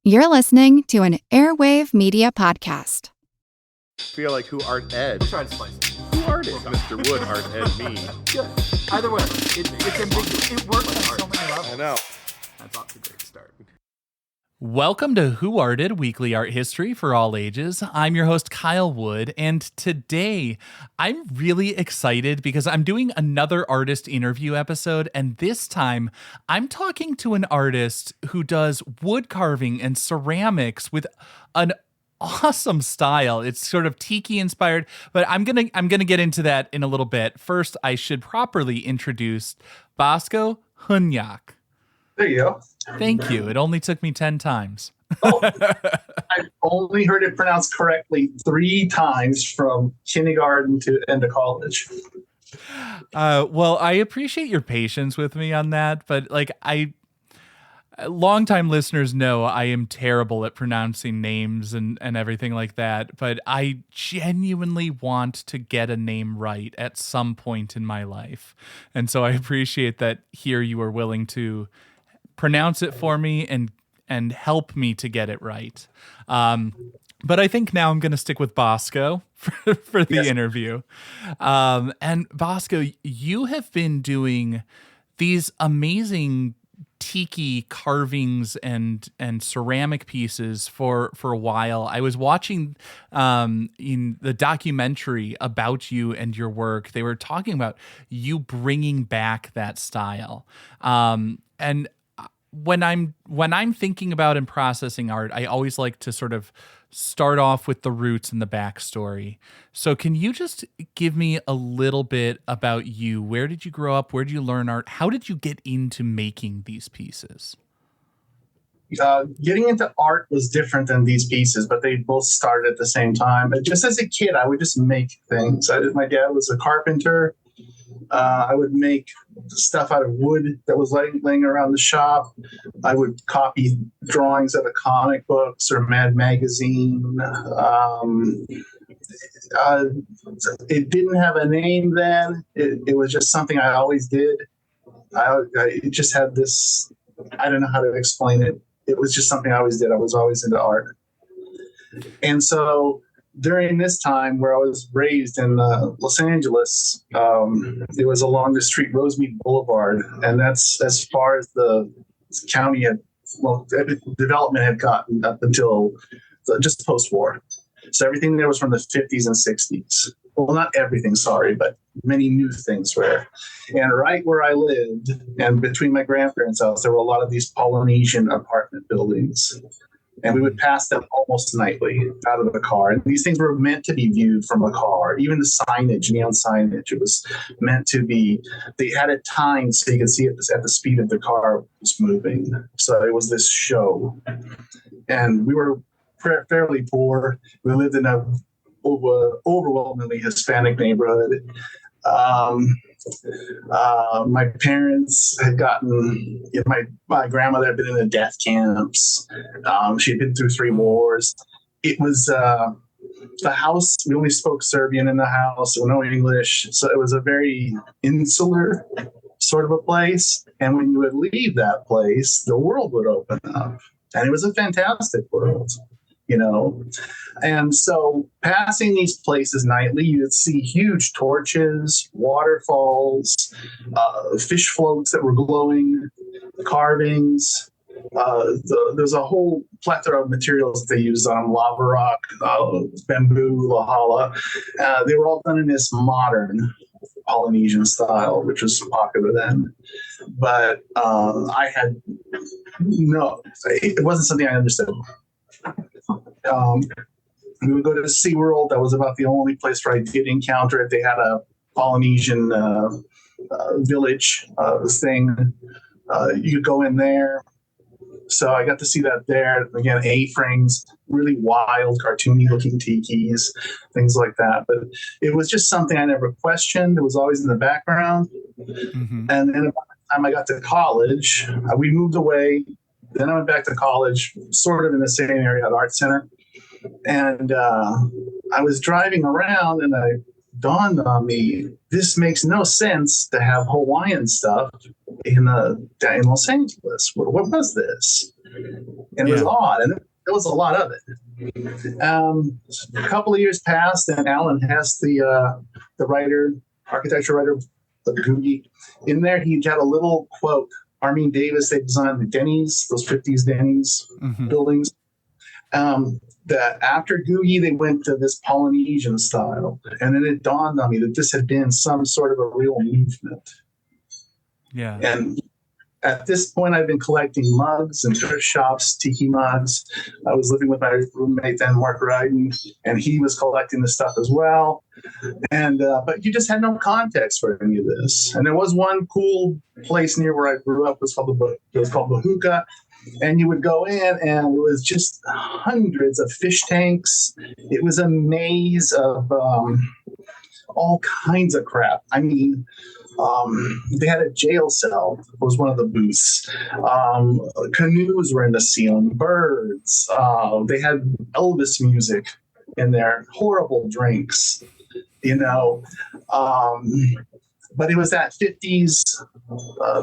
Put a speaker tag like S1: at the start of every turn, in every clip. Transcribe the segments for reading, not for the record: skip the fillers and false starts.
S1: You're listening to an Airwave Media Podcast.
S2: Feel like who art Ed?
S3: Try to slice it.
S2: Who art is Mr. Wood art Ed me?
S3: Yeah. Either way, it's ambiguous. It works on so many levels.
S2: I know.
S3: That's off to a great start.
S4: Welcome to Who Arted, weekly art history for all ages. I'm your host, Kyle Wood, and today I'm really excited because I'm doing another artist interview episode, and this time I'm talking to an artist who does wood carving and ceramics with an awesome style. It's sort of tiki inspired, but I'm gonna get into that in a little bit. First, I should properly introduce Bosko Hrnjak.
S5: There you go.
S4: Thank you. It only took me 10 times.
S5: I've only heard it pronounced correctly 3 times from kindergarten to end of college.
S4: Well, I appreciate your patience with me on that, but longtime listeners know I am terrible at pronouncing names and everything like that, but I genuinely want to get a name right at some point in my life. And so I appreciate that here you are willing to pronounce it for me and help me to get it right. But I think now I'm going to stick with Bosko for the interview. And Bosko, you have been doing these amazing tiki carvings and ceramic pieces for a while. I was watching in the documentary about you and your work. They were talking about you bringing back that style. And when I'm thinking about and processing art, I always like to sort of start off with the roots and the backstory. So can you just give me a little bit about you? Where did you grow up? Where did you learn art? How did you get into making these pieces?
S5: Getting into art was different than these pieces, but they both started at the same time. But just as a kid, I would just make things. My dad was a carpenter. I would make stuff out of wood that was laying around the shop. I would copy drawings out of comic books or Mad Magazine. It didn't have a name then. It was just something I always did. It just had this, I don't know how to explain it. It was just something I always did. I was always into art. And so during this time where I was raised in Los Angeles, it was along the street Rosemead Boulevard, and that's as far as the county development had gotten up until just post-war. So everything there was from the 50s and 60s. Well, not everything, sorry, but many new things were. And right where I lived, and between my grandparents' house, there were a lot of these Polynesian apartment buildings. And we would pass them almost nightly out of the car. And these things were meant to be viewed from a car. Even the signage, neon signage, it was meant to be, they had it timed so you could see it at the speed of the car was moving. So it was this show. And we were fairly poor. We lived in a overwhelmingly Hispanic neighborhood. My parents had gotten, my grandmother had been in the death camps. She had been through 3 wars. It was the house, we only spoke Serbian in the house, so no English. So it was a very insular sort of a place. And when you would leave that place, the world would open up. And it was a fantastic world. And so passing these places nightly, you'd see huge torches, waterfalls, fish floats that were glowing, carvings. There's a whole plethora of materials that they used on lava rock, bamboo, lahala. They were all done in this modern Polynesian style, which was popular then. But it wasn't something I understood. We would go to SeaWorld. That was about the only place where I did encounter it. They had a Polynesian village thing. You could go in there. So I got to see that there. Again, A-frames, really wild, cartoony-looking tikis, things like that. But it was just something I never questioned. It was always in the background. Mm-hmm. And then by the time I got to college, we moved away. Then I went back to college, sort of in the same area at Art Center. And I was driving around and it dawned on me, this makes no sense to have Hawaiian stuff in Los Angeles. What was this? and it was odd, and there was a lot of it. A couple of years passed, and Alan Hess, the writer, architecture writer, the Googie, in there he had a little quote. Armin Davis, they designed the Denny's, those 50s Denny's buildings. That after Googie, they went to this Polynesian style. And then it dawned on me that this had been some sort of a real movement.
S4: Yeah.
S5: And at this point, I've been collecting mugs and thrift shops, tiki mugs. I was living with my roommate then, Mark Ryden, and he was collecting this stuff as well. And but you just had no context for any of this. And there was one cool place near where I grew up. It was called Bahuka. And you would go in, and it was just hundreds of fish tanks. It was a maze of all kinds of crap. I mean, they had a jail cell, was one of the booths. Canoes were in the ceiling, birds. They had Elvis music in there, horrible drinks, you know. But it was that 50s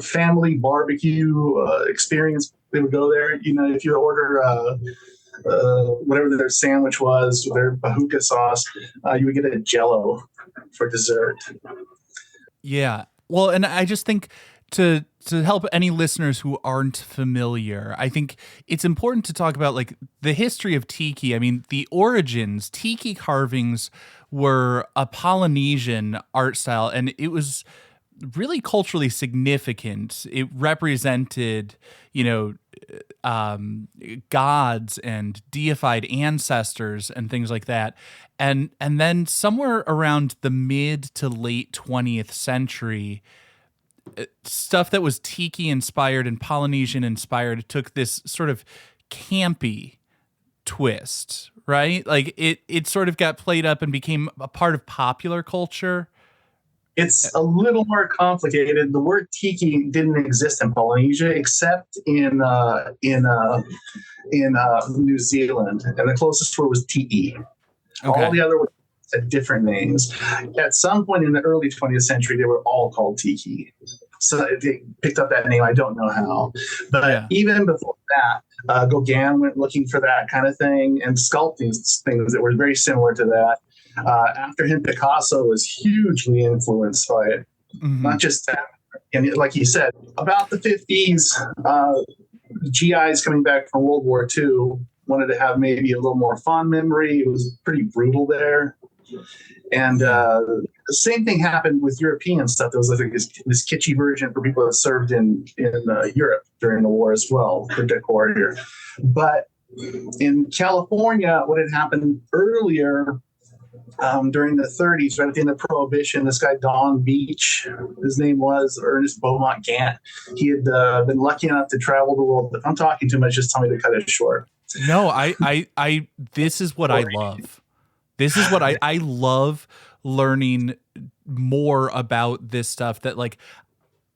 S5: family barbecue experience. They would go there, you know, if you order whatever their sandwich was, their bahuka sauce, you would get a Jell-O for dessert.
S4: Yeah. Well, and I just think to help any listeners who aren't familiar, I think it's important to talk about like the history of tiki. I mean, the origins, tiki carvings were a Polynesian art style, and it was really culturally significant. It represented, you know, gods and deified ancestors and things like that. And then somewhere around the mid to late 20th century, stuff that was tiki inspired and Polynesian inspired took this sort of campy twist, right? Like it sort of got played up and became a part of popular culture.
S5: It's a little more complicated. The word tiki didn't exist in Polynesia except in New Zealand, and the closest word was te. Okay. All the other words had different names. At some point in the early 20th century, they were all called tiki. So they picked up that name. I don't know how, but even before that, Gauguin went looking for that kind of thing and sculpting things that were very similar to that. After him, Picasso was hugely influenced by it. Not just that. And like you said, about the 50s, GIs coming back from World War II wanted to have maybe a little more fond memory. It was pretty brutal there. And the same thing happened with European stuff. There was like this kitschy version for people that served in Europe during the war as well, for decor here. But in California, what had happened earlier during the 30s, right at the end of Prohibition, this guy, Don Beach, his name was Ernest Beaumont Gant. He had been lucky enough to travel the world. If I'm talking too much, just tell me to cut it short.
S4: No, I this is what I love. This is what I love learning more about this stuff that like,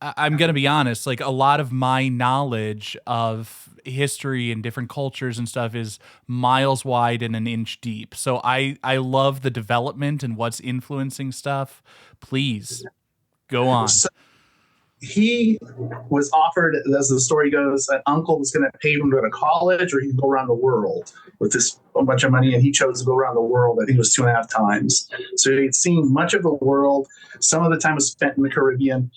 S4: I'm going to be honest, like a lot of my knowledge of history and different cultures and stuff is miles wide and an inch deep. So I love the development and what's influencing stuff. Please go on.
S5: So he was offered, as the story goes, an uncle was going to pay him to go to college or he'd go around the world with this a bunch of money, and he chose to go around the world. I think it was 2.5 times. So he'd seen much of the world. Some of the time was spent in the Caribbean.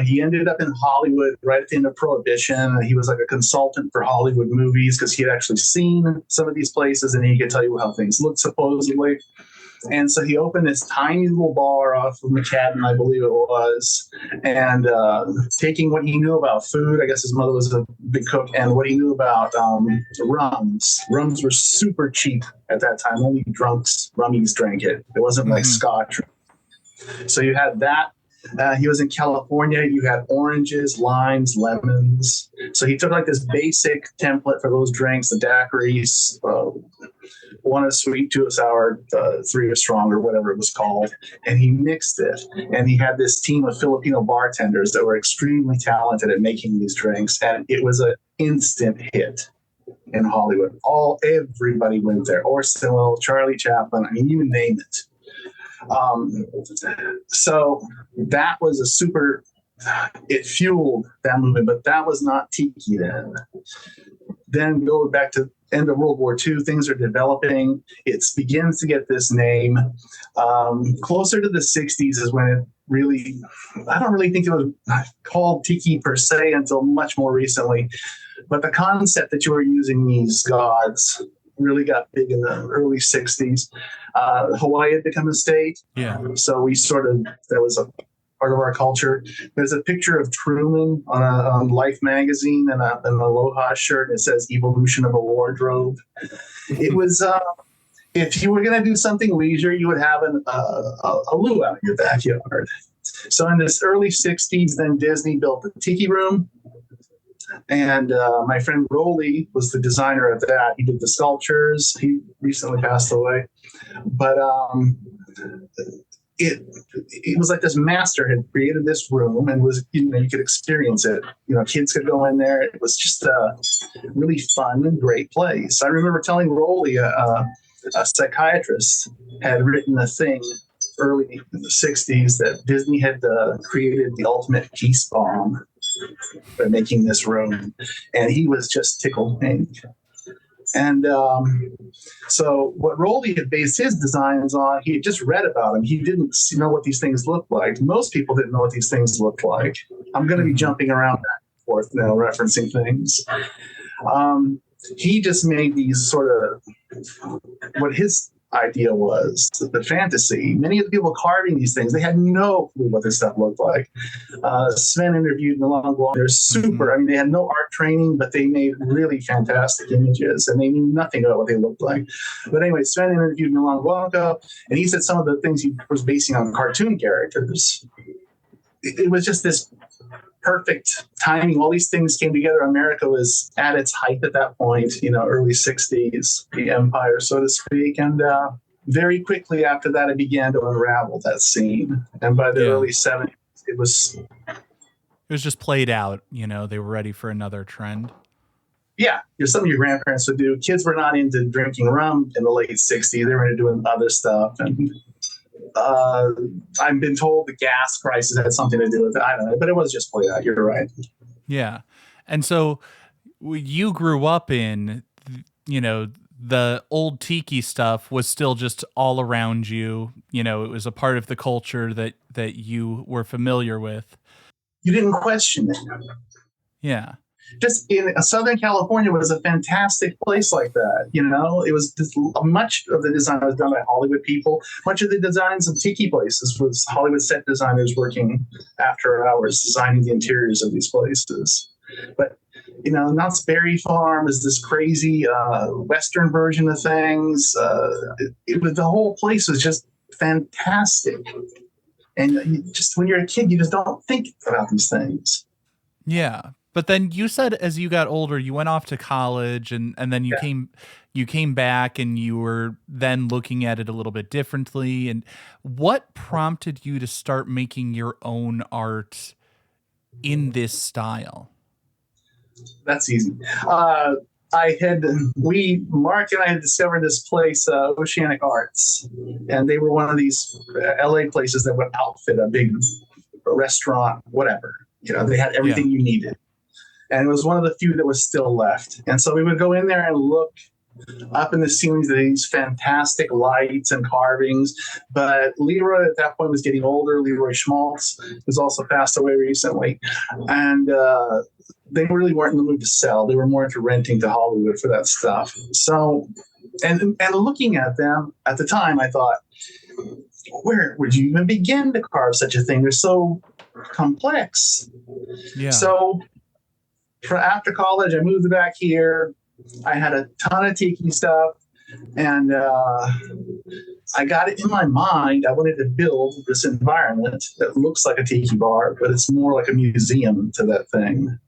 S5: He ended up in Hollywood right at the end of Prohibition. He was like a consultant for Hollywood movies because he had actually seen some of these places, and he could tell you how things looked supposedly. And so he opened this tiny little bar off of McCadden, I believe it was, and taking what he knew about food. I guess his mother was a big cook, and what he knew about rums. Rums were super cheap at that time. Only rummies drank it. It wasn't like scotch. So you had that. He was in California. You had oranges, limes, lemons. So he took like this basic template for those drinks, the daiquiris, 1 is sweet, 2 is sour, 3 is strong, or whatever it was called. And he mixed it. And he had this team of Filipino bartenders that were extremely talented at making these drinks. And it was an instant hit in Hollywood. Everybody went there. Orson Welles, Charlie Chaplin, I mean, you name it. So that was it fueled that movement, but that was not tiki then. then go back to end of World War II, things are developing. It begins to get this name. Closer to the 60s is when it really, I don't really think it was called tiki per se until much more recently. But the concept that you were using these gods really got big in the early 60s. Hawaii had become a state.
S4: Yeah.
S5: So we that was a part of our culture. There's a picture of Truman on Life magazine and an Aloha shirt. It says "Evolution of a Wardrobe." It was, if you were going to do something leisure, you would have a luau in your backyard. So in this early 60s, then Disney built the Tiki Room. And my friend Rolly was the designer of that. He did the sculptures. He recently passed away. But it was like this master had created this room and was, you could experience it. Kids could go in there. It was just a really fun and great place. I remember telling Rolly, a psychiatrist had written a thing early in the 60s that Disney had created the ultimate peace bomb by making this room. And he was just tickled pink. And so what Rolly had based his designs on, he had just read about them. He didn't know what these things looked like. Most people didn't know what these things looked like. I'm going to be jumping around back and forth now, referencing things. He just made these sort of what his idea was, the fantasy. Many of the people carving these things, they had no clue what this stuff looked like. Sven interviewed Milan Guang. They're super. I mean, they had no art training, but they made really fantastic images, and they knew nothing about what they looked like. But anyway, Sven interviewed Milan Guang, and he said some of the things he was basing on cartoon characters. It was just this perfect timing. All these things came together. America was at its height at that point, early 60s, the empire, so to speak. And very quickly after that, it began to unravel that scene. And by the early 70s, it was
S4: just played out. They were ready for another trend.
S5: Yeah, something your grandparents would do. Kids were not into drinking rum in the late 60s. They were into doing other stuff. And I've been told the gas crisis had something to do with it. I don't know, but it was just played out. You're right. Yeah.
S4: And so you grew up in, the old tiki stuff was still just all around you. It was a part of the culture that you were familiar with.
S5: You didn't question it.
S4: Yeah.
S5: Just in Southern California was a fantastic place like that. It was just, much of the design was done by Hollywood people. Much of the designs of tiki places was Hollywood set designers working after hours, designing the interiors of these places. But, Knott's Berry Farm is this crazy Western version of things. The whole place was just fantastic. And when you're a kid, you just don't think about these things.
S4: Yeah. But then you said as you got older, you went off to college and then you came back and you were then looking at it a little bit differently. And what prompted you to start making your own art in this style?
S5: That's easy. Mark and I had discovered this place, Oceanic Arts, and they were one of these LA places that would outfit a big restaurant, whatever. They had everything you needed. And it was one of the few that was still left. And so we would go in there and look up in the ceilings at these fantastic lights and carvings. But Leroy at that point was getting older. Leroy Schmaltz was also passed away recently. And they really weren't in the mood to sell. They were more into renting to Hollywood for that stuff. So, and looking at them at the time, I thought, where would you even begin to carve such a thing? They're so complex.
S4: Yeah.
S5: So after college, I moved back here. I had a ton of tiki stuff, and I got it in my mind. I wanted to build this environment that looks like a tiki bar, but it's more like a museum to that thing.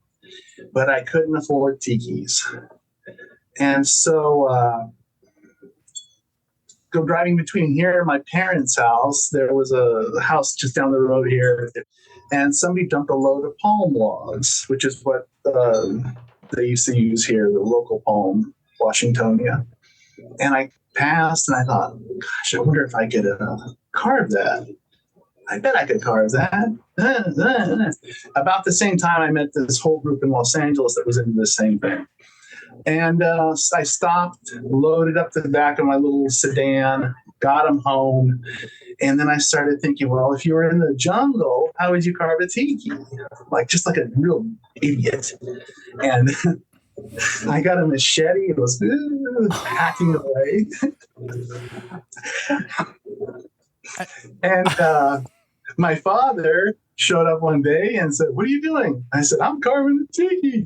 S5: But I couldn't afford tikis. And so go driving between here and my parents' house. There was a house just down the road here, and somebody dumped a load of palm logs, which is what they used to use here, the local palm, Washingtonia. And I passed and I thought, gosh, I wonder if I could carve that. I bet I could carve that. About the same time, I met this whole group in Los Angeles that was into the same thing. And I stopped, loaded up the back of my little sedan, got him home. And then I started thinking, well, if you were in the jungle, how would you carve a tiki? Like, just like a real idiot. And I got a machete. It was hacking away. And my father showed up one day and said, what are you doing? I said, I'm carving a tiki.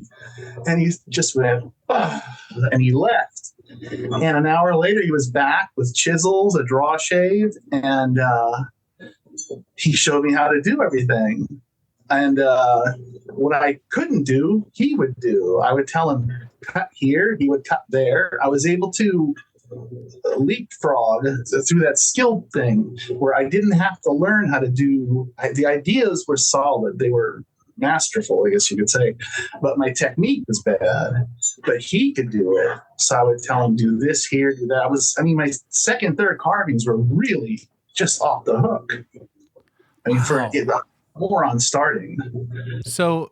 S5: And he just went, and he left. And an hour later, he was back with chisels, a draw shave, and he showed me how to do everything. And what I couldn't do, he would do. I would tell him, cut here, he would cut there. I was able to leapfrog through that skill thing where I didn't have to learn how to do. The ideas were solid. They were masterful, I guess you could say, but my technique was bad. But he could do it, so I would tell him, do this here, do that. My second, third carvings were really just off the hook. I mean, for more on starting.
S4: So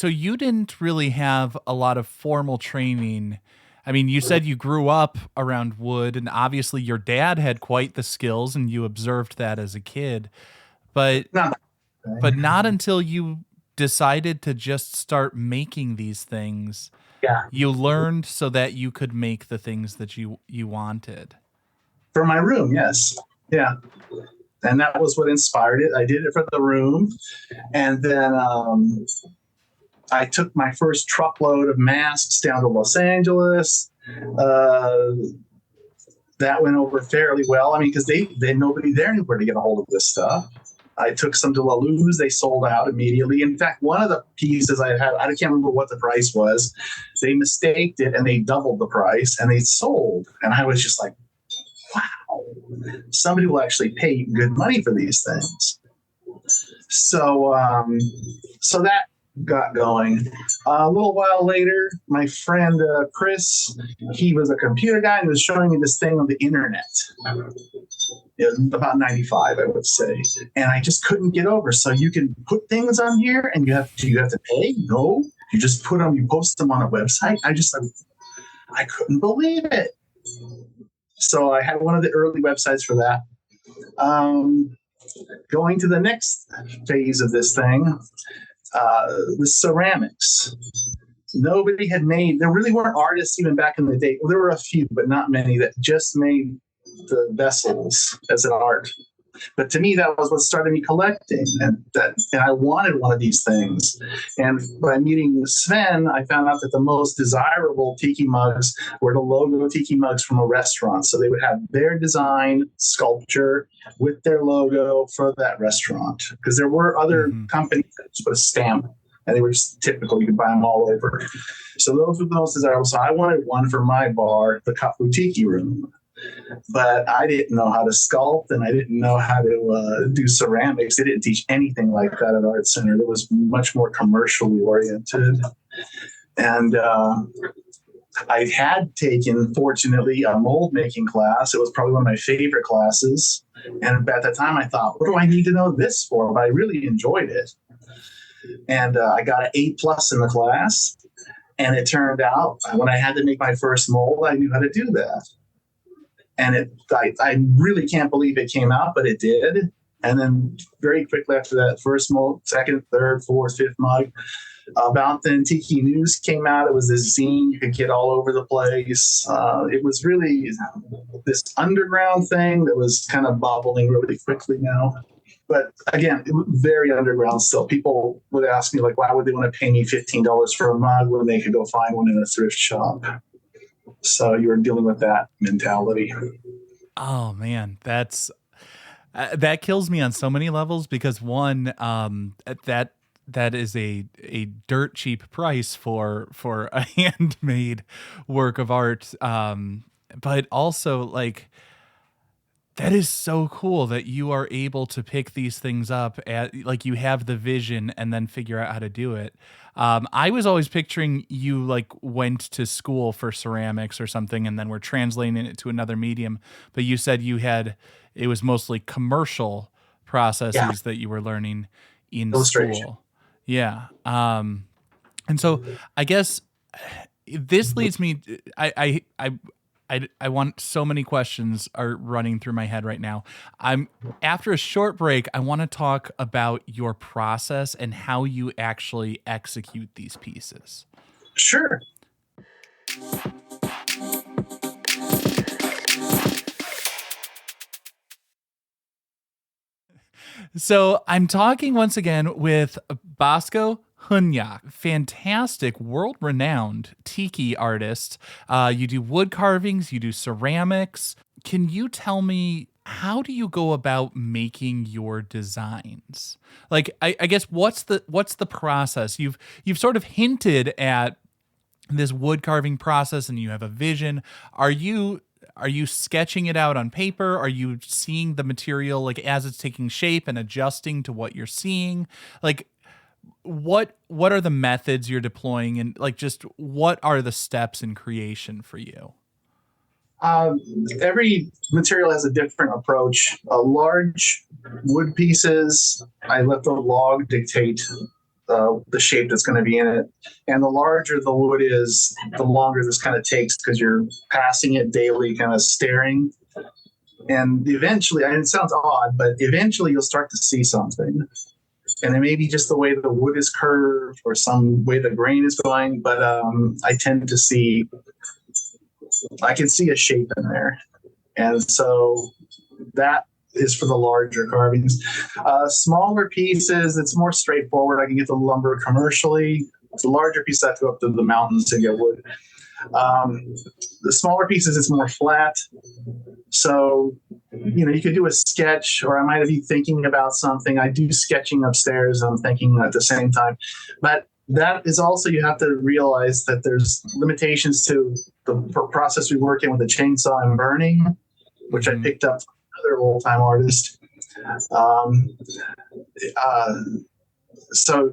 S4: you didn't really have a lot of formal training. I mean, you said you grew up around wood, and obviously your dad had quite the skills, and you observed that as a kid. But not until you decided to just start making these things, you learned so that you could make the things that you wanted.
S5: For my room, yes. Yeah. And that was what inspired it. I did it for the room. And then I took my first truckload of masks down to Los Angeles. That went over fairly well. I mean, because they nobody there knew where to get a hold of this stuff. I took some to La Luz. They sold out immediately. In fact, one of the pieces I had, I can't remember what the price was. They mistaked it and they doubled the price and they sold. And I was just like, wow, somebody will actually pay good money for these things. So that got going. A little while later, my friend Chris, he was a computer guy and he was showing me this thing on the internet. About 95, I would say. And I just couldn't get over. So you can put things on here and you have to pay? No. You just put them, you post them on a website. I couldn't believe it. So I had one of the early websites for that. Going to the next phase of this thing, the ceramics. Nobody had made, there really weren't artists even back in the day. Well, there were a few, but not many that just made the vessels as an art. But to me, that was what started me collecting, and I wanted one of these things. And by meeting Sven, I found out that the most desirable tiki mugs were the logo tiki mugs from a restaurant. So they would have their design sculpture with their logo for that restaurant, because there were other companies that just put a stamp, and they were just typical. You could buy them all over. So those were the most desirable. So I wanted one for my bar, the Kapu Tiki Room. But I didn't know how to sculpt, and I didn't know how to do ceramics. They didn't teach anything like that at Art Center. It was much more commercially oriented. And I had taken, fortunately, a mold making class. It was probably one of my favorite classes. And at the time I thought, what do I need to know this for? But I really enjoyed it. And I got an A+ in the class. And it turned out when I had to make my first mold, I knew how to do that. And I really can't believe it came out, but it did. And then very quickly after that first mold, second, third, fourth, fifth mug, About Then Tiki News came out. It was this zine you could get all over the place. It was really this underground thing that was kind of bubbling really quickly now. But again, it was very underground still. People would ask me, like, why would they want to pay me $15 for a mug when they could go find one in a thrift shop? So you were dealing with that mentality.
S4: Oh man, that kills me on so many levels, because one, that is a dirt cheap price for a handmade work of art. But also, like, that is so cool that you are able to pick these things up like you have the vision and then figure out how to do it. I was always picturing you like went to school for ceramics or something and then were translating it to another medium. But you said it was mostly commercial processes that you were learning in school. Yeah. And so I guess this leads me. I want so many questions are running through my head right now. After a short break, I want to talk about your process and how you actually execute these pieces.
S5: Sure.
S4: So I'm talking once again with Bosko Hrnjak, fantastic, world-renowned tiki artist. You do wood carvings, you do ceramics. Can you tell me, how do you go about making your designs? Like, I guess what's the process? You've sort of hinted at this wood carving process, and you have a vision. Are you sketching it out on paper? Are you seeing the material like as it's taking shape and adjusting to what you're seeing? Like, what are the methods you're deploying, and like just what are the steps in creation for you?
S5: Every material has a different approach. Large wood pieces, I let the log dictate the shape that's going to be in it. And the larger the wood is, the longer this kind of takes, because you're passing it daily, kind of staring. And eventually, and it sounds odd, but eventually you'll start to see something. And it may be just the way the wood is curved or some way the grain is going, but I tend to see, I can see a shape in there. And so that is for the larger carvings. Smaller pieces, it's more straightforward. I can get the lumber commercially. The larger pieces, I have to go up to the mountains to get wood. The smaller pieces, it's more flat. So, you could do a sketch, or I might be thinking about something. I do sketching upstairs, and I'm thinking at the same time. But that is also, you have to realize that there's limitations to the process we work in with the chainsaw and burning, which I picked up from another old-time artist. So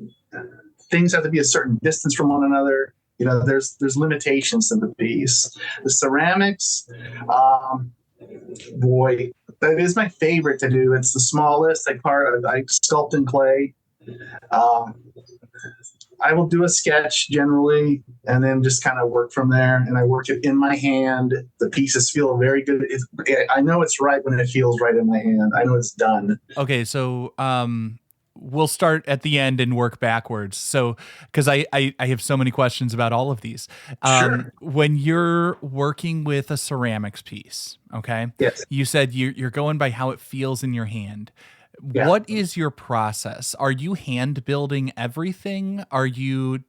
S5: things have to be a certain distance from one another. There's limitations to the piece. The ceramics, boy, that is my favorite to do. It's the smallest. I sculpt in clay. I will do a sketch generally, and then just kind of work from there. And I work it in my hand. The pieces feel very good. I know it's right when it feels right in my hand. I know it's done.
S4: Okay, so we'll start at the end and work backwards. So, because I have so many questions about all of these.
S5: Sure.
S4: When you're working with a ceramics piece, okay?
S5: Yes.
S4: You said you're going by how it feels in your hand.
S5: Yeah.
S4: What is your process? Are you hand building everything? Are you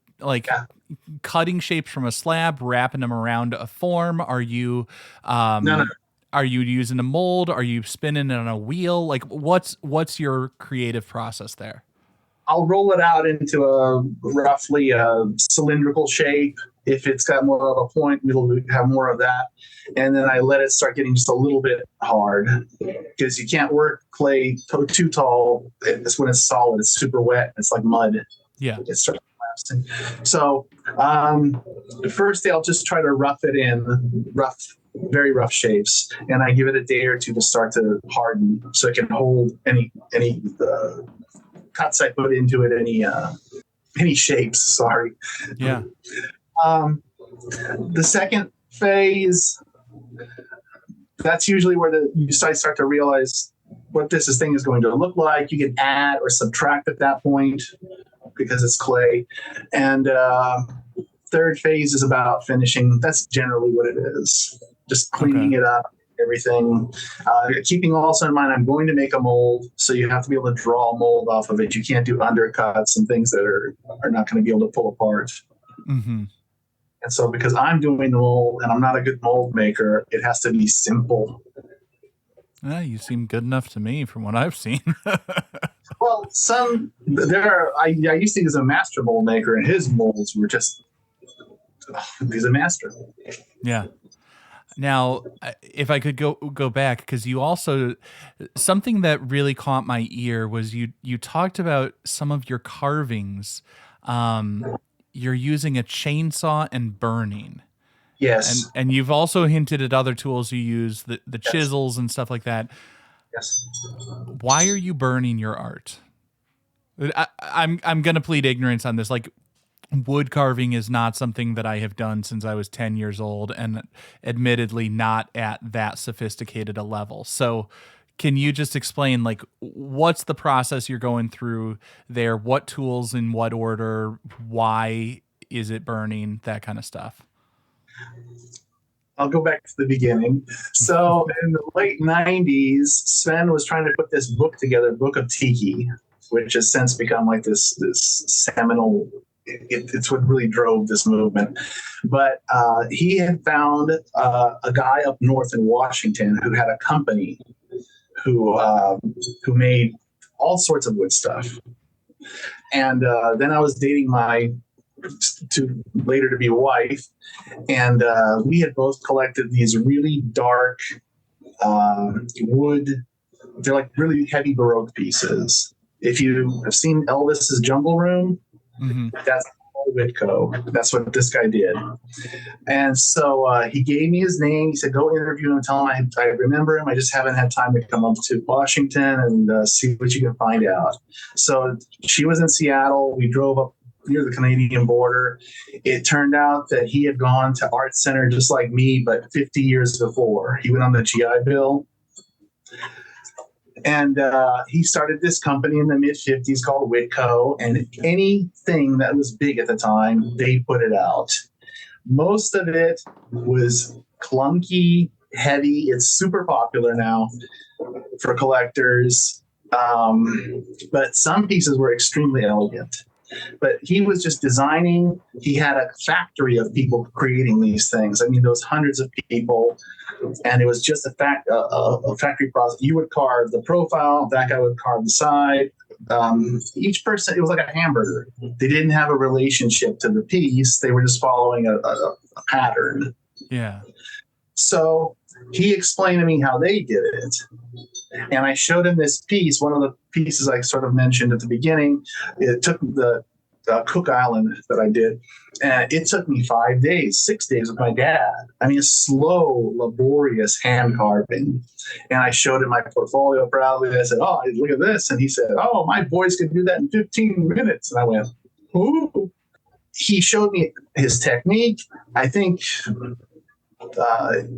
S4: cutting shapes from a slab, wrapping them around a form? Are you
S5: No.
S4: are you using a mold? Are you spinning it on a wheel? Like, what's your creative process there?
S5: I'll roll it out into a roughly cylindrical shape. If it's got more of a point, we'll have more of that. And then I let it start getting just a little bit hard, because you can't work clay too tall. It's when it's solid, it's super wet. It's like mud.
S4: Yeah.
S5: It starts collapsing. So the first day I'll just try to rough it in, very rough shapes. And I give it a day or two to start to harden, so it can hold any cuts I put into it, any shapes. Sorry.
S4: Yeah.
S5: The second phase, that's usually where you start to realize what this thing is going to look like. You can add or subtract at that point because it's clay. And third phase is about finishing. That's generally what it is. Just cleaning it up, everything. Keeping also in mind, I'm going to make a mold, so you have to be able to draw a mold off of it. You can't do undercuts and things that are not going to be able to pull apart.
S4: Mm-hmm.
S5: And so because I'm doing the mold and I'm not a good mold maker, it has to be simple.
S4: You seem good enough to me from what I've seen.
S5: Well, I used to use a master mold maker, and his molds were just, he's a master.
S4: Yeah. Now, if I could go back, because you also, something that really caught my ear was you talked about some of your carvings. You're using a chainsaw and burning.
S5: Yes.
S4: And you've also hinted at other tools you use, the chisels and stuff like that.
S5: Yes.
S4: Why are you burning your art? I'm going to plead ignorance on this. Like, wood carving is not something that I have done since I was 10 years old, and admittedly not at that sophisticated a level. So can you just explain, like, what's the process you're going through there? What tools in what order? Why is it burning? That kind of stuff.
S5: I'll go back to the beginning. So in the late 90s, Sven was trying to put this book together, Book of Tiki, which has since become like this seminal. It's what really drove this movement. But he had found a guy up north in Washington who had a company who made all sorts of wood stuff. And then I was dating my later to be wife, and we had both collected these really dark wood. They're like really heavy Baroque pieces. If you have seen Elvis's Jungle Room, that's Whitco. That's what this guy did. And so he gave me his name. He said, go interview him and tell him I remember him. I just haven't had time to come up to Washington and see what you can find out. So she was in Seattle. We drove up near the Canadian border. It turned out that he had gone to Art Center just like me, but 50 years before. He went on the GI Bill. And he started this company in the mid-50s called Whitco, and anything that was big at the time, they put it out. Most of it was clunky, heavy. It's super popular now for collectors, but some pieces were extremely elegant. But he was just designing. He had a factory of people creating these things. I mean, those hundreds of people, and it was just a factory process. You would carve the profile, that guy would carve the side. Each person, it was like a hamburger. They didn't have a relationship to the piece. They were just following a pattern.
S4: Yeah.
S5: So he explained to me how they did it. And I showed him this piece, one of the pieces I sort of mentioned at the beginning. It took the Cook Island that I did, and it took me 5 days, 6 days with my dad. I mean, slow, laborious hand carving. And I showed him my portfolio proudly. I said, oh, look at this. And he said, oh, my boys could do that in 15 minutes. And I went, ooh. He showed me his technique. I think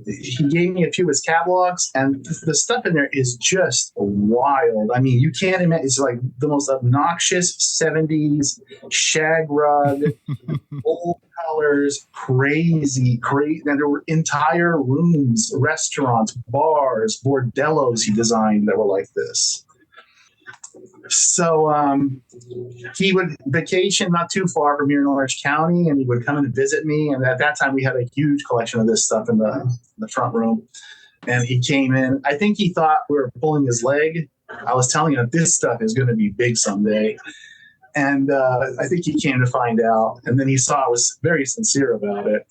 S5: he gave me a few of his catalogs, and the stuff in there is just wild. I mean, you can't imagine. It's like the most obnoxious 70s shag rug, old colors, crazy. And there were entire rooms, restaurants, bars, bordellos he designed that were like this. So he would vacation not too far from here in Orange County, and he would come and visit me. And at that time, we had a huge collection of this stuff in the front room. And he came in. I think he thought we were pulling his leg. I was telling him this stuff is going to be big someday. And I think he came to find out. And then he saw I was very sincere about it.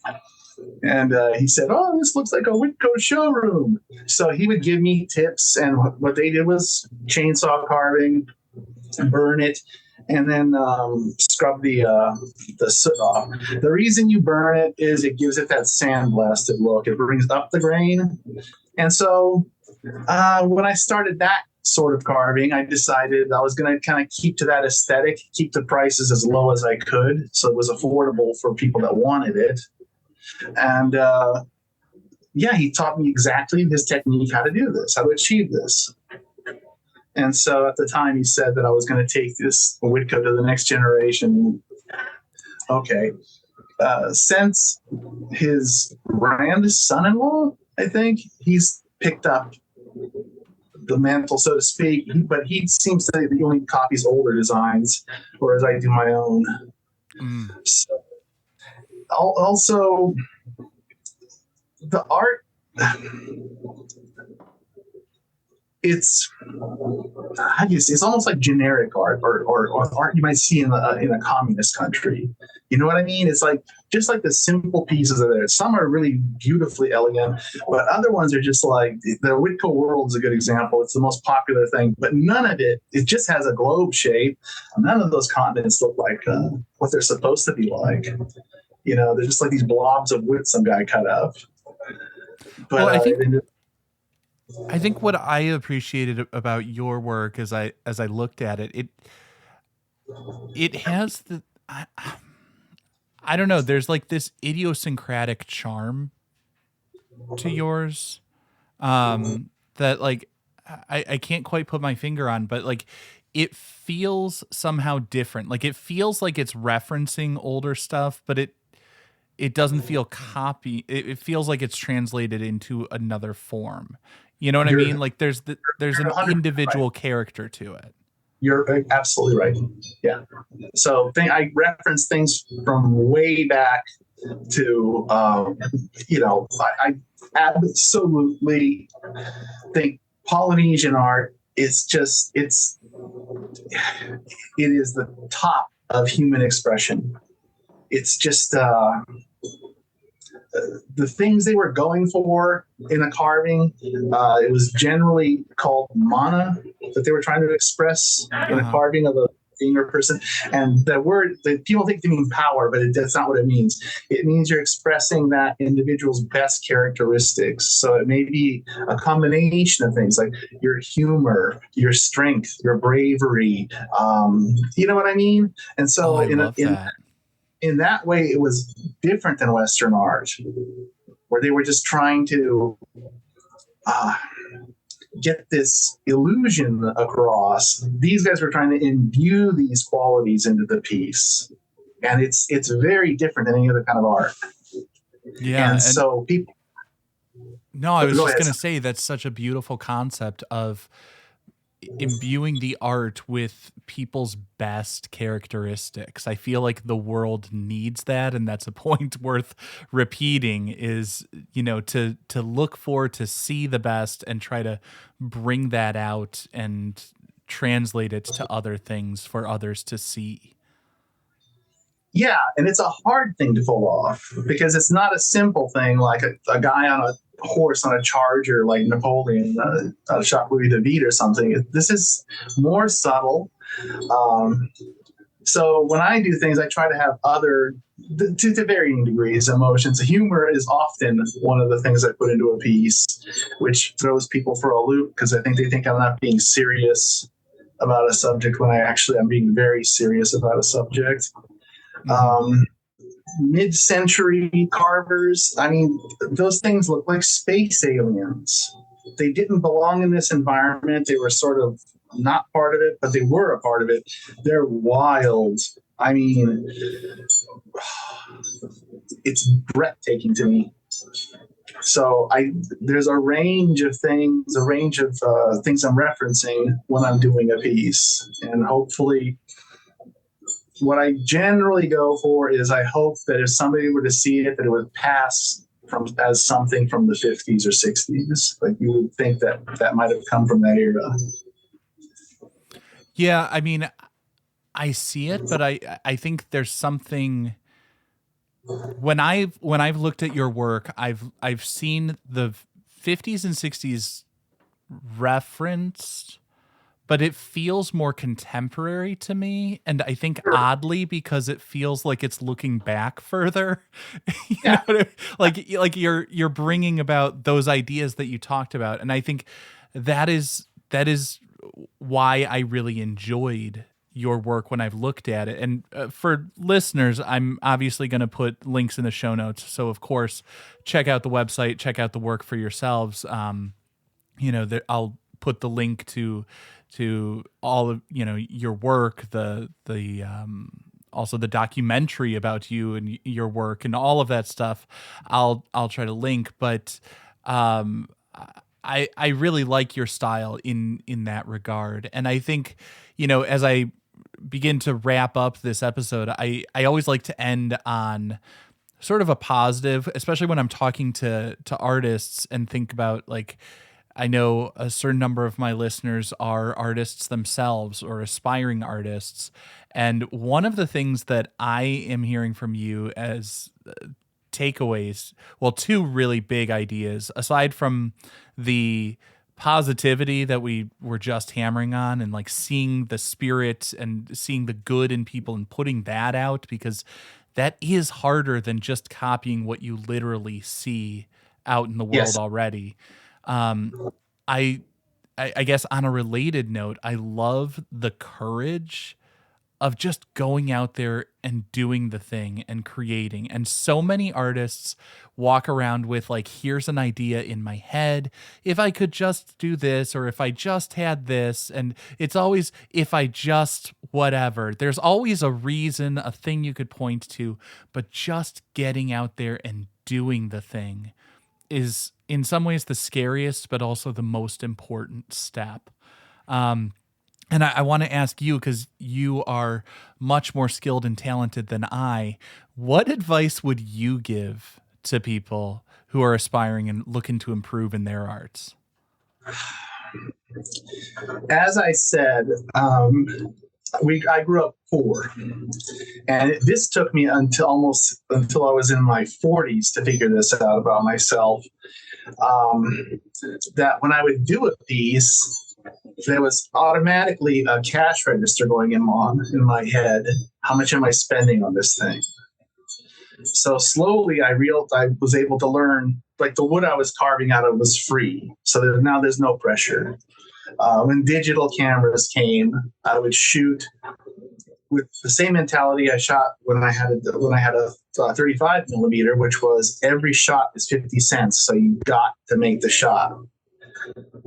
S5: And he said, oh, this looks like a Whitco showroom. So he would give me tips. And what they did was chainsaw carving, burn it, and then scrub the soot off. The reason you burn it is it gives it that sandblasted look. It brings up the grain. And so when I started that sort of carving, I decided I was going to kind of keep to that aesthetic, keep the prices as low as I could, so it was affordable for people that wanted it. And he taught me exactly his technique, how to do this, how to achieve this. And so at the time he said that I was going to take this Whitco to the next generation. Okay. Since his son-in-law, I think, he's picked up the mantle, so to speak, but he seems to he only copies older designs, whereas I do my own. So, also, the art, it's almost like generic art or art you might see in a communist country. You know what I mean? It's like just like the simple pieces are there. Some are really beautifully elegant, but other ones are just like the Whitco World is a good example. It's the most popular thing, but none of it just has a globe shape. None of those continents look like what they're supposed to be like. You know, they're just like these blobs of wood some guy cut up. But
S4: well, I think what I appreciated about your work as I looked at it, it has I don't know. There's like this idiosyncratic charm to yours, that like I can't quite put my finger on, but like it feels somehow different. Like it feels like it's referencing older stuff, but it doesn't feel copy. It feels like it's translated into another form. You know what I
S5: You're-
S4: mean? Like there's
S5: you're
S4: an
S5: 100%
S4: individual character to it.
S5: You're absolutely right. Yeah. So I reference things from way back to, I absolutely think Polynesian art is just, it is the top of human expression. It's just, the things they were going for in a carving, it was generally called mana that they were trying to express in a carving of a being or person. And the word that people think they mean power, but that's not what it means. It means you're expressing that individual's best characteristics. So it may be a combination of things like your humor, your strength, your bravery. You know what I mean? And so
S4: I love that.
S5: In that way, it was different than Western art, where they were just trying to get this illusion across. These guys were trying to imbue these qualities into the piece, and it's very different than any other kind of art.
S4: Yeah,
S5: and so people.
S4: No, I was
S5: Go
S4: just
S5: ahead.
S4: going to say that's such a beautiful concept of imbuing the art with people's best characteristics. I feel like the world needs that, and that's a point worth repeating is, to look for, to see the best and try to bring that out and translate it to other things for others to see.
S5: Yeah, and it's a hard thing to pull off because it's not a simple thing like a guy on a horse on a charger like Napoleon shot Louis David or something. This is more subtle. So when I do things, I try to have other, to varying degrees, emotions. Humor is often one of the things I put into a piece, which throws people for a loop because I think they think I'm not being serious about a subject when I'm being very serious about a subject. Mid-century carvers, I mean, those things look like space aliens. They didn't belong in this environment. They were sort of not part of it, but they were a part of it. They're wild. I mean, it's breathtaking to me. So there's a range of things I'm referencing when I'm doing a piece, and hopefully what I generally go for is I hope that if somebody were to see it, that it would pass as something from the 50s or 60s. Like you would think that might have come from that era.
S4: Yeah, I mean, I see it, but I think there's something when I've looked at your work, I've seen the 50s and 60s referenced, but it feels more contemporary to me. And I think oddly, because it feels like it's looking back further, know what I mean? like you're bringing about those ideas that you talked about. And I think that is why I really enjoyed your work when I've looked at it. And for listeners, I'm obviously going to put links in the show notes. So of course, check out the website, check out the work for yourselves. I'll put the link to all of your work, also the documentary about you and your work and all of that stuff. I'll try to link, but I really like your style in that regard. And I think as I begin to wrap up this episode, I always like to end on sort of a positive, especially when I'm talking to artists and think about like, I know a certain number of my listeners are artists themselves or aspiring artists. And one of the things that I am hearing from you as takeaways, well, two really big ideas, aside from the positivity that we were just hammering on and like seeing the spirit and seeing the good in people and putting that out, because that is harder than just copying what you literally see out in the world already. I guess on a related note, I love the courage of just going out there and doing the thing and creating. And so many artists walk around with like, here's an idea in my head. If I could just do this, or if I just had this, and it's always, if I just whatever, there's always a reason, a thing you could point to, but just getting out there and doing the thing is in some ways the scariest, but also the most important step. And I want to ask you, because you are much more skilled and talented than I, what advice would you give to people who are aspiring and looking to improve in their arts?
S5: As I said, I grew up poor, and this took me until I was in my 40s to figure this out about myself. That when I would do a piece, there was automatically a cash register going in my head. How much am I spending on this thing? So slowly I was able to learn, like the wood I was carving out of was free. So now there's no pressure. When digital cameras came, I would shoot with the same mentality I shot when I had a 35 millimeter, which was every shot is 50 cents. So you got to make the shot.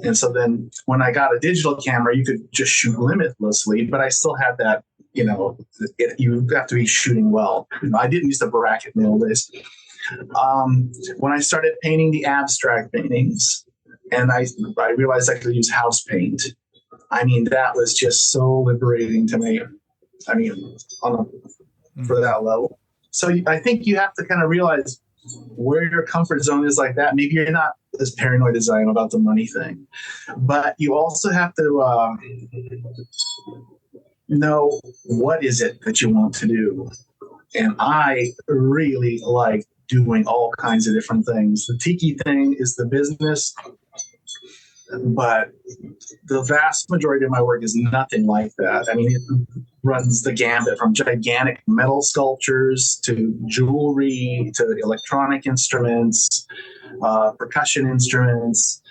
S5: And so then when I got a digital camera, you could just shoot limitlessly, but I still had that, you have to be shooting well. I didn't use the bracket in the old days. When I started painting the abstract paintings, and I realized I could use house paint, that was just so liberating to me. For that level. So I think you have to kind of realize where your comfort zone is like that. Maybe you're not as paranoid as I am about the money thing, but you also have to know what is it that you want to do. And I really like doing all kinds of different things. The tiki thing is the business, but the vast majority of my work is nothing like that. It runs the gambit from gigantic metal sculptures to jewelry to electronic instruments, percussion instruments,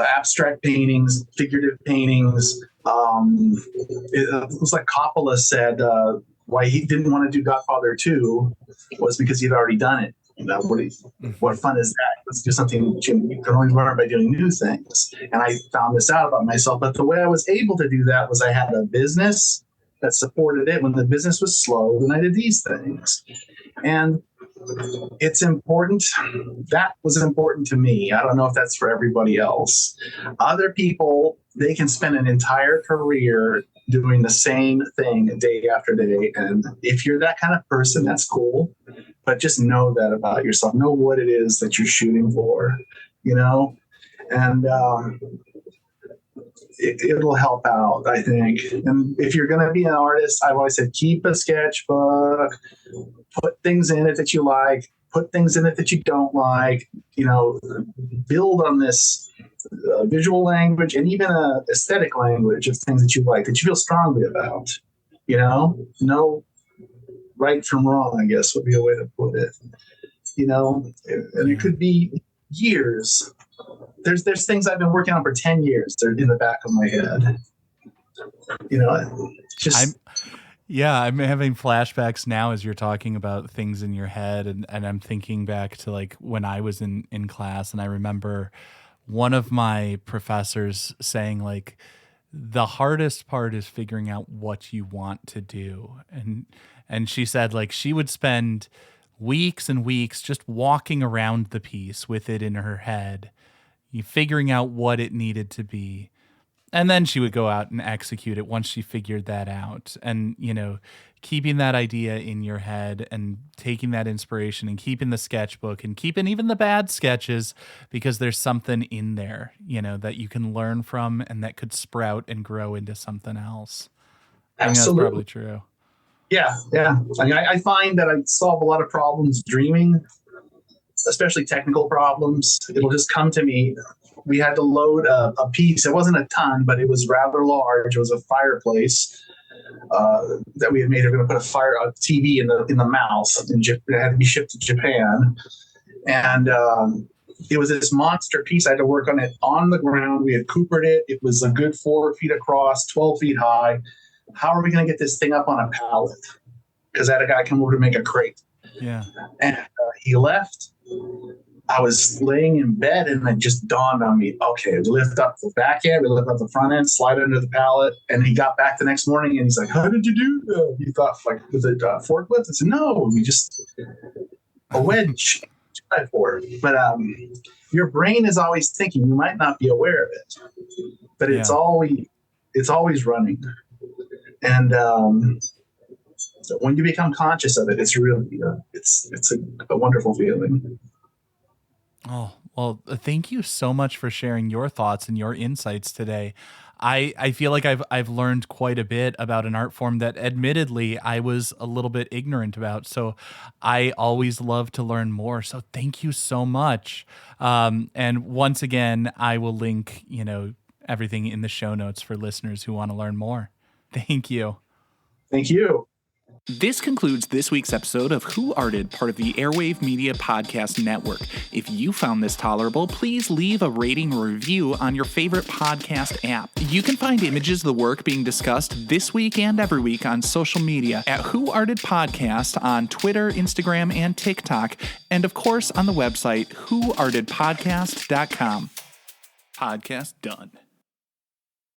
S5: abstract paintings, figurative paintings. It was like Coppola said, why he didn't want to do Godfather 2 was because he'd already done it. What fun is that? Let's do something you can only learn by doing new things. And I found this out about myself. But the way I was able to do that was I had a business that supported it. When the business was slow, then I did these things. And it's important. That was important to me. I don't know if that's for everybody else. Other people, they can spend an entire career doing the same thing day after day. And if you're that kind of person, that's cool. But just know that about yourself. Know what it is that you're shooting for, and it'll help out, I think. And if you're going to be an artist, I've always said, keep a sketchbook, put things in it that you like, put things in it that you don't like, build on this visual language and even a aesthetic language of things that you like, that you feel strongly about, know right from wrong, I guess would be a way to put it, and it could be years. There's things I've been working on for 10 years. They're in the back of my head,
S4: I'm having flashbacks now as you're talking about things in your head. And I'm thinking back to like when I was in class, and I remember one of my professors saying like, the hardest part is figuring out what you want to do. And she said like she would spend weeks and weeks just walking around the piece with it in her head, figuring out what it needed to be. And then she would go out and execute it once she figured that out. And, keeping that idea in your head and taking that inspiration and keeping the sketchbook and keeping even the bad sketches, because there's something in there, that you can learn from and that could sprout and grow into something else. I think that's probably true.
S5: Yeah. I find that I solve a lot of problems dreaming, especially technical problems. It'll just come to me. We had to load a piece. It wasn't a ton, but it was rather large. It was a fireplace that we had made. They were going to put a TV in the mouth. It had to be shipped to Japan. And it was this monster piece. I had to work on it on the ground. We had coopered it. It was a good 4 feet across, 12 feet high. how are we going to get this thing up on a pallet? Because I had a guy come over to make a crate.
S4: Yeah.
S5: And he left. I was laying in bed, and it just dawned on me, okay, we lift up the back end, we lift up the front end, slide it under the pallet. And he got back the next morning, and he's like, how did you do that? He thought, like, was it forklift? I said, no, we just a wedge. But your brain is always thinking. You might not be aware of it, but it's always running. And when you become conscious of it, it's really it's a wonderful feeling.
S4: Oh, well, thank you so much for sharing your thoughts and your insights today. I feel like I've learned quite a bit about an art form that admittedly I was a little bit ignorant about. So I always love to learn more. So thank you so much. And once again, I will link, everything in the show notes for listeners who want to learn more. Thank you.
S5: Thank you.
S6: This concludes this week's episode of Who Arted, part of the Airwave Media Podcast Network. If you found this tolerable, please leave a rating or review on your favorite podcast app. You can find images of the work being discussed this week and every week on social media at Who Arted Podcast on Twitter, Instagram, and TikTok, and of course on the website whoartedpodcast.com. Podcast done.